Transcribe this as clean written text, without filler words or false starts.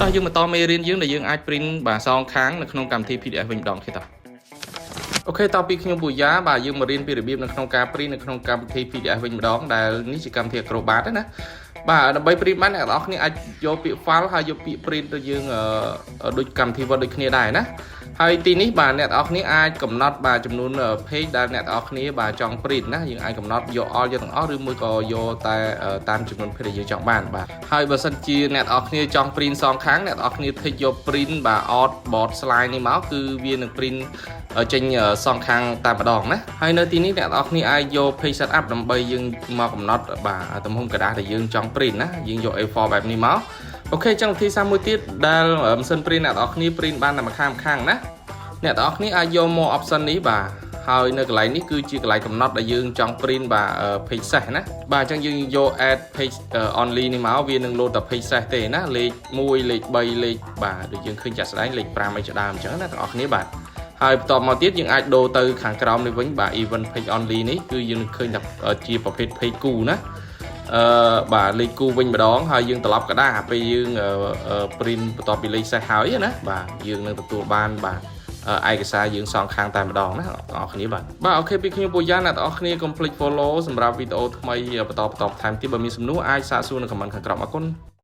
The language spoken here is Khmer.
តោះយើងមកតមេរៀនយើងដែលយើងអាច print បាទសងខាងនៅក្នុងកម្មវិធី PDF វិញម្ដងទៀតតោះអូខេតទៅពីខ្ញុំពូយ៉ាបាទយើងមករៀនពីរបៀបនៅក្នុងការ print នៅក្នុងកម្មវិធី PDF វិញម្ដងដែលនេះជាកម្មវិធី Acrobat ណាបាទដើម្បី print បានអ្នកនរគ្នាអាចយកពាក្យ file ហើយយកពាក្យ print ទៅយើងដូចកម្មវិធី Word ដូចគ្នាដែរណាហើយទីនេះបាទអ្នកនរគ្នាអាចកំណត់បាទចំនួន page ដែលអ្នកនរគ្នាបាទចង់ print ណាយើងអាចកំណត់យក all យកទាំងអស់ឬមួយក៏យកតែតាមចំនួន page ដែលយើងចង់បានបាទហើយបើសិនជាអ្នកនរគ្នាចង់ print សងខាងអ្នកនរគ្នាthíchយក print បាទ out board slide នេះមកគឺវានឹង print ចេញសងខាងតែម្ដងណាហើយនៅទីនេះអ្នកនរគ្នាអាចយក page setup ដើម្បីយើងមកកំណត់បាទទំហំกระดาษដែលយើងចង់ print ណាយើងយក A4 បែបនេះមកអូខេចឹងវិធីសាស្ត្រមួយទៀតដែលម៉ាស៊ីន print អ្នកនរគ្នា print បានតែម្ខាងណាអ្នកនរគ្នាអាចយក more option នេះបាទហើយនៅកន្លែងនេះគឺជាកន្លែងកំណត់ដែលយើងចង់ print បាទ page size ណាបាទអញ្ចឹងយើងយក add page only នេះមកវានឹង load តែ page size ទេណាលេខ1លេខ3លេខបាទដូចយើងឃើញចាក់ស្ដែងលេខ5អីជាដើមអញ្ចឹងណាទាំងអស់គ្នាបាទហើយបន្តមកទៀតយើងអាចដូរទៅខាងក្រោមនេះវិញបាទ event page only នេះគឺយើងឃើញថាជាប្រភេទ page គូណាបាទលេខគូវិញម្ដងហើយយើងត្រឡប់កដាពេលយើង print បន្ទាប់ពីលេខសេះហើយណាបាទយើងនឹងទទួលបានបាទឯកសារយើងសងខាងតែម្ដងណាបងប្អូនគ្នាបាទអូខេពីខ្ញុំពូយ៉ាអ្នកទាំងអស់គ្នាកុំភ្លេច follow សម្រាប់វីដេអូថ្មីបន្តថែមទៀតបើមានសំណួរអាចសាកសួរនៅ comment ខាងក្រោមអរគុណ